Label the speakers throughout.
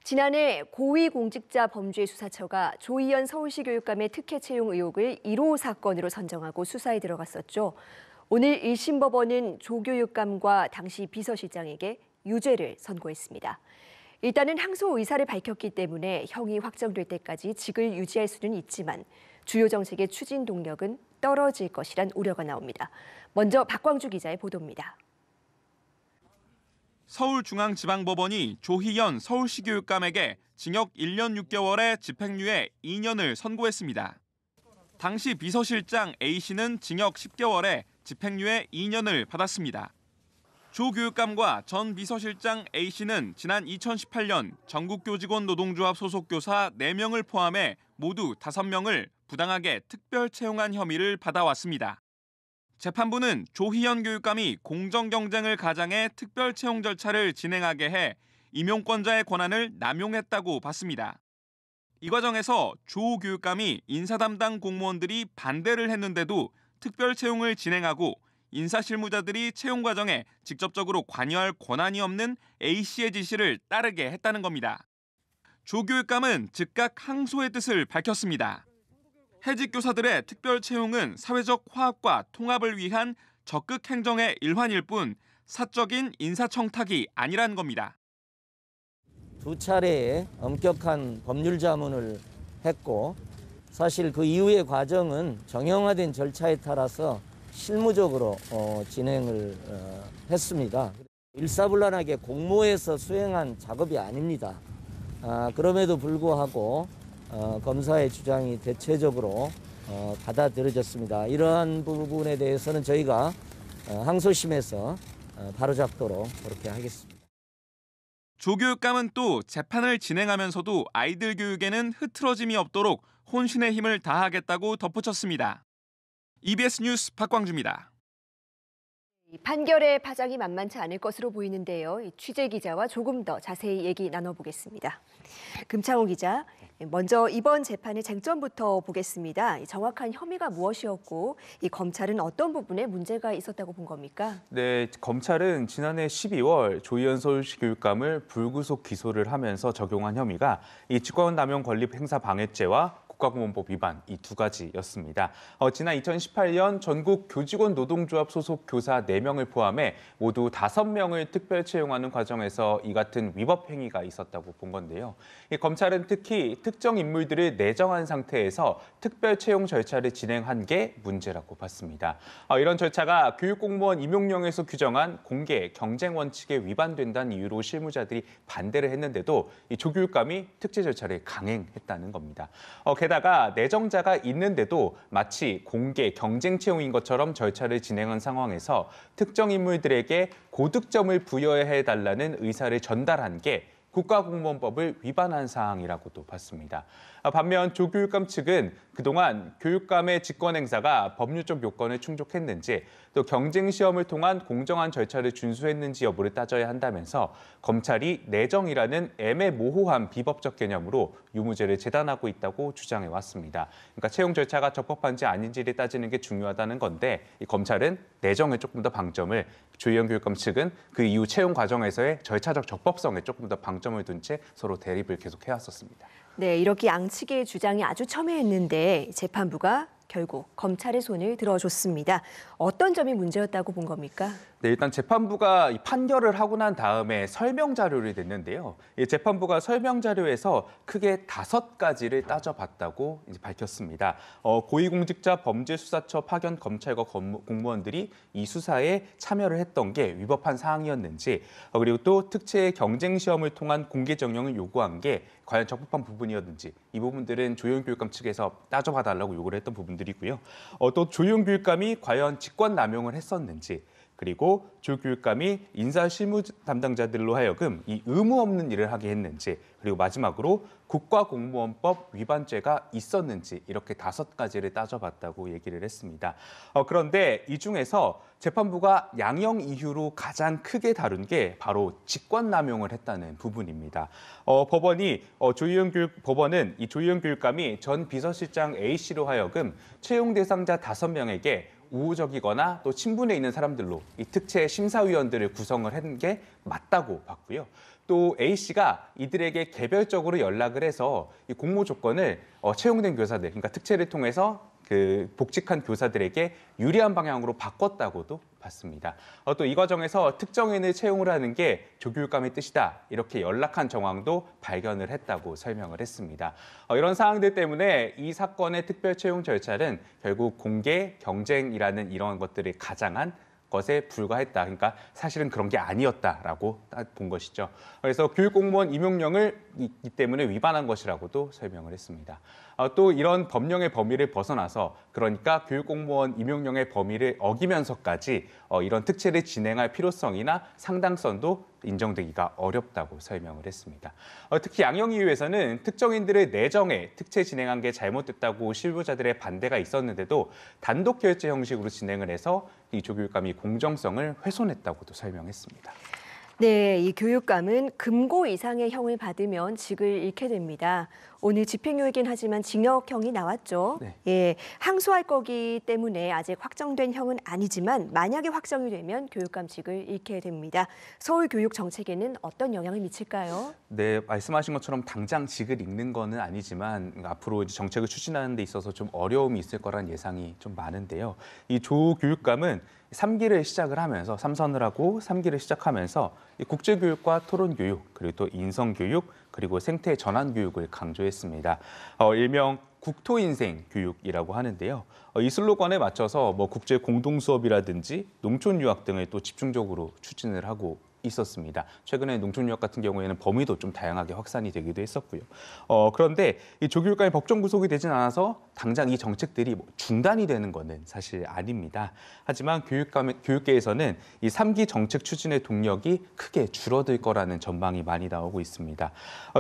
Speaker 1: 지난해 고위공직자범죄수사처가 조희연 서울시 교육감의 특혜 채용 의혹을 1호 사건으로 선정하고 수사에 들어갔었죠. 오늘 1심 법원은 조 교육감과 당시 비서실장에게 유죄를 선고했습니다. 일단은 항소 의사를 밝혔기 때문에 형이 확정될 때까지 직을 유지할 수는 있지만 주요 정책의 추진 동력은 떨어질 것이란 우려가 나옵니다. 먼저 박광주 기자의 보도입니다.
Speaker 2: 서울중앙지방법원이 조희연 서울시 교육감에게 징역 1년 6개월에 집행유예 2년을 선고했습니다. 당시 비서실장 A씨는 징역 10개월에 집행유예 2년을 받았습니다. 조 교육감과 전 비서실장 A씨는 지난 2018년 전국교직원 노동조합 소속 교사 4명을 포함해 모두 5명을 부당하게 특별 채용한 혐의를 받아왔습니다. 재판부는 조희연 교육감이 공정 경쟁을 가장해 특별 채용 절차를 진행하게 해 임용권자의 권한을 남용했다고 봤습니다. 이 과정에서 조 교육감이 인사 담당 공무원들이 반대를 했는데도 특별 채용을 진행하고 인사실무자들이 채용 과정에 직접적으로 관여할 권한이 없는 A씨의 지시를 따르게 했다는 겁니다. 조 교육감은 즉각 항소의 뜻을 밝혔습니다. 해직 교사들의 특별 채용은 사회적 화합과 통합을 위한 적극 행정의 일환일 뿐 사적인 인사청탁이 아니란 겁니다.
Speaker 3: 2차례의 엄격한 법률 자문을 했고 사실 그 이후의 과정은 정형화된 절차에 따라서 실무적으로 진행을 했습니다. 일사불란하게 공모해서 수행한 작업이 아닙니다. 그럼에도 불구하고 검사의 주장이 대체적으로 받아들여졌습니다. 이러한 부분에 대해서는 저희가 항소심에서 바로잡도록 그렇게 하겠습니다.
Speaker 2: 조 교육감은 또 재판을 진행하면서도 아이들 교육에는 흐트러짐이 없도록 혼신의 힘을 다하겠다고 덧붙였습니다. EBS 뉴스 박광주입니다.
Speaker 1: 판결의 파장이 만만치 않을 것으로 보이는데요. 취재 기자와 조금 더 자세히 얘기 나눠보겠습니다. 금창호 기자, 먼저 이번 재판의 쟁점부터 보겠습니다. 정확한 혐의가 무엇이었고 이 검찰은 어떤 부분에 문제가 있었다고 본 겁니까?
Speaker 4: 네, 검찰은 지난해 12월 조희연 서울시 교육감을 불구속 기소를 하면서 적용한 혐의가 이 직권남용 권리 행사 방해죄와 국가공무원법 위반 이 2가지였습니다. 지난 2018년 전국 교직원 노동조합 소속 교사 4명을 포함해 모두 5명을 특별 채용하는 과정에서 이 같은 위법 행위가 있었다고 본 건데요. 이 검찰은 특히 특정 인물들을 내정한 상태에서 특별 채용 절차를 진행한 게 문제라고 봤습니다. 이런 절차가 교육공무원 임용령에서 규정한 공개, 경쟁 원칙에 위반된다는 이유로 실무자들이 반대를 했는데도 이 조 교육감이 특제 절차를 강행했다는 겁니다. 게다가 내정자가 있는데도 마치 공개, 경쟁 채용인 것처럼 절차를 진행한 상황에서 특정 인물들에게 고득점을 부여해달라는 의사를 전달한 게 국가공무원법을 위반한 사항이라고도 봤습니다. 반면 조 교육감 측은 그동안 교육감의 직권 행사가 법률적 요건을 충족했는지 또 경쟁 시험을 통한 공정한 절차를 준수했는지 여부를 따져야 한다면서 검찰이 내정이라는 애매모호한 비법적 개념으로 유무죄를 재단하고 있다고 주장해 왔습니다. 그러니까 채용 절차가 적법한지 아닌지를 따지는 게 중요하다는 건데 이 검찰은 내정에 조금 더 방점을, 조희연 교육감 측은 그 이후 채용 과정에서의 절차적 적법성에 조금 더 방점을 둔 채 서로 대립을 계속해왔었습니다.
Speaker 1: 네, 이렇게 양측의 주장이 아주 첨예했는데 재판부가 결국 검찰의 손을 들어줬습니다. 어떤 점이 문제였다고 본 겁니까?
Speaker 4: 네, 일단 재판부가 판결을 하고 난 다음에 설명 자료를 냈는데요. 이 재판부가 설명 자료에서 크게 5가지를 따져봤다고 이제 밝혔습니다. 고위공직자범죄수사처 파견 검찰과 공무원들이 이 수사에 참여를 했던 게 위법한 사항이었는지, 그리고 또 특채의 경쟁 시험을 통한 공개 정령을 요구한 게 과연 적법한 부분이었는지, 이 부분들은 조희연 교육감 측에서 따져봐달라고 요구를 했던 부분들이고요. 또 조희연 교육감이 과연 직권 남용을 했었는지, 그리고 조 교육감이 인사 실무 담당자들로 하여금 이 의무 없는 일을 하게 했는지, 그리고 마지막으로 국가공무원법 위반죄가 있었는지 이렇게 5가지를 따져봤다고 얘기를 했습니다. 그런데 이 중에서 재판부가 양형 이유로 가장 크게 다룬 게 바로 직권남용을 했다는 부분입니다. 법원은 이 조희연 교육감이 전 비서실장 A씨로 하여금 채용 대상자 5명에게 우호적이거나 또 친분에 있는 사람들로 이 특채 심사위원들을 구성을 한 게 맞다고 봤고요. 또 A씨가 이들에게 개별적으로 연락을 해서 이 공모 조건을 채용된 교사들, 그러니까 특채를 통해서 그 복직한 교사들에게 유리한 방향으로 바꿨다고도 봤습니다. 또 이 과정에서 특정인을 채용을 하는 게 조교육감의 뜻이다. 이렇게 연락한 정황도 발견을 했다고 설명을 했습니다. 이런 사항들 때문에 이 사건의 특별 채용 절차는 결국 공개, 경쟁이라는 이런 것들이 가장한 것에 불과했다. 그러니까 사실은 그런 게 아니었다라고 본 것이죠. 그래서 교육공무원 임용령을 이 때문에 위반한 것이라고도 설명을 했습니다. 또 이런 법령의 범위를 벗어나서 그러니까 교육공무원 임용령의 범위를 어기면서까지 이런 특채를 진행할 필요성이나 상당성도 인정되기가 어렵다고 설명을 했습니다. 특히 양형이유에서는 특정인들의 내정에 특채 진행한 게 잘못됐다고 실무자들의 반대가 있었는데도 단독 결제 형식으로 진행을 해서 이 조교육감이 공정성을 훼손했다고도 설명했습니다.
Speaker 1: 네, 이 교육감은 금고 이상의 형을 받으면 직을 잃게 됩니다. 오늘 집행유예긴 하지만 징역형이 나왔죠.
Speaker 4: 네.
Speaker 1: 예, 항소할 거기 때문에 아직 확정된 형은 아니지만 만약에 확정이 되면 교육감직을 잃게 됩니다. 서울 교육 정책에는 어떤 영향을 미칠까요?
Speaker 4: 네, 말씀하신 것처럼 당장 직을 잃는 거는 아니지만 앞으로 이제 정책을 추진하는 데 있어서 좀 어려움이 있을 거란 예상이 좀 많은데요. 이 조 교육감은 3기를 시작을 하면서 3선을 하고 3기를 시작하면서 국제교육과 토론교육, 그리고 또 인성교육, 그리고 생태 전환교육을 강조했습니다. 일명 국토인생 교육이라고 하는데요. 이 슬로건에 맞춰서 국제 공동수업이라든지 농촌유학 등을 또 집중적으로 추진을 하고 있었습니다. 최근에 농촌유학 같은 경우에는 범위도 좀 다양하게 확산이 되기도 했었고요. 그런데 이 조교육감이 법정 구속이 되진 않아서 당장 이 정책들이 중단이 되는 것은 사실 아닙니다. 하지만 교육계에서는 이 3기 정책 추진의 동력이 크게 줄어들 거라는 전망이 많이 나오고 있습니다.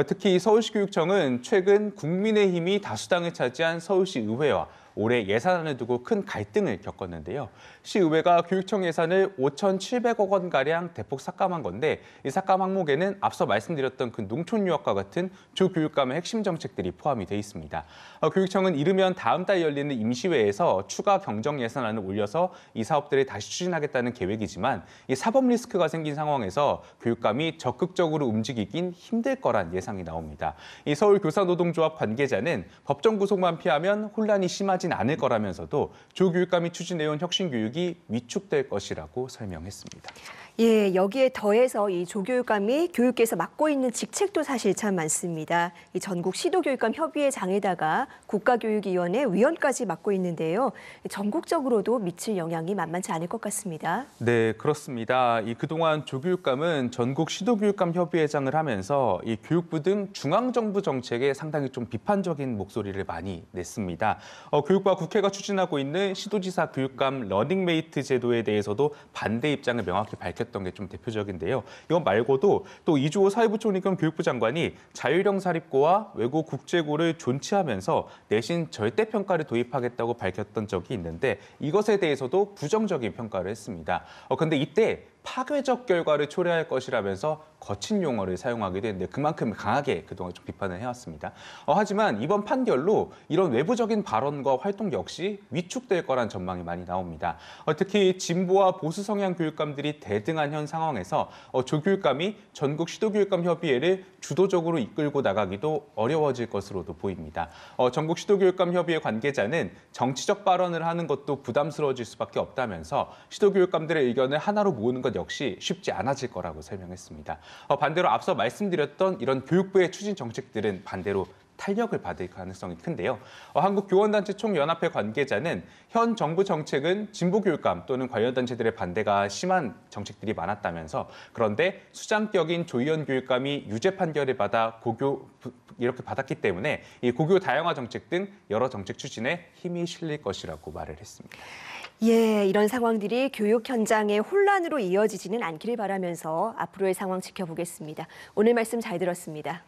Speaker 4: 특히 서울시 교육청은 최근 국민의힘이 다수당을 차지한 서울시 의회와 올해 예산안을 두고 큰 갈등을 겪었는데요. 시의회가 교육청 예산을 5,700억 원가량 대폭 삭감한 건데 이 삭감 항목에는 앞서 말씀드렸던 그 농촌유학과 같은 조교육감의 핵심 정책들이 포함이 돼 있습니다. 교육청은 이르면 다음 달 열리는 임시회에서 추가 경정 예산안을 올려서 이 사업들을 다시 추진하겠다는 계획이지만 이 사법 리스크가 생긴 상황에서 교육감이 적극적으로 움직이긴 힘들 거란 예상이 나옵니다. 이 서울교사노동조합 관계자는 법정 구속만 피하면 혼란이 심하진 않을 거라면서도 조 교육감이 추진해온 혁신교육이 위축될 것이라고 설명했습니다.
Speaker 1: 예, 여기에 더해서 이 조교육감이 교육계에서 맡고 있는 직책도 사실 참 많습니다. 이 전국 시도교육감 협의회장에다가 국가교육위원회 위원까지 맡고 있는데요. 전국적으로도 미칠 영향이 만만치 않을 것 같습니다.
Speaker 4: 네, 그렇습니다. 그동안 조교육감은 전국 시도교육감 협의회장을 하면서 이 교육부 등 중앙정부 정책에 상당히 좀 비판적인 목소리를 많이 냈습니다. 교육부와 국회가 추진하고 있는 시도지사 교육감 러닝메이트 제도에 대해서도 반대 입장을 명확히 밝혔던 게 좀 대표적인데요. 이건 말고도 또 이주호 사회부총리 겸 교육부 장관이 자율형 사립고와 외고 국제고를 존치하면서 내신 절대평가를 도입하겠다고 밝혔던 적이 있는데 이것에 대해서도 부정적인 평가를 했습니다. 그런데 이때 파괴적 결과를 초래할 것이라면서 거친 용어를 사용하기도 했는데 그만큼 강하게 그동안 좀 비판을 해왔습니다. 하지만 이번 판결로 이런 외부적인 발언과 활동 역시 위축될 거란 전망이 많이 나옵니다. 특히 진보와 보수 성향 교육감들이 대등한 현 상황에서 조교육감이 전국 시도교육감 협의회를 주도적으로 이끌고 나가기도 어려워질 것으로도 보입니다. 전국 시도교육감 협의회 관계자는 정치적 발언을 하는 것도 부담스러워질 수밖에 없다면서 시도교육감들의 의견을 하나로 모으는 것 역시 쉽지 않아질 거라고 설명했습니다. 반대로 앞서 말씀드렸던 이런 교육부의 추진 정책들은 반대로 탄력을 받을 가능성이 큰데요. 한국교원단체 총연합회 관계자는 현 정부 정책은 진보교육감 또는 관련 단체들의 반대가 심한 정책들이 많았다면서 그런데 수장격인 조희연 교육감이 유죄 판결을 받아 이렇게 받았기 때문에 이 고교 다양화 정책 등 여러 정책 추진에 힘이 실릴 것이라고 말을 했습니다.
Speaker 1: 예, 이런 상황들이 교육 현장의 혼란으로 이어지지는 않기를 바라면서 앞으로의 상황 지켜보겠습니다. 오늘 말씀 잘 들었습니다.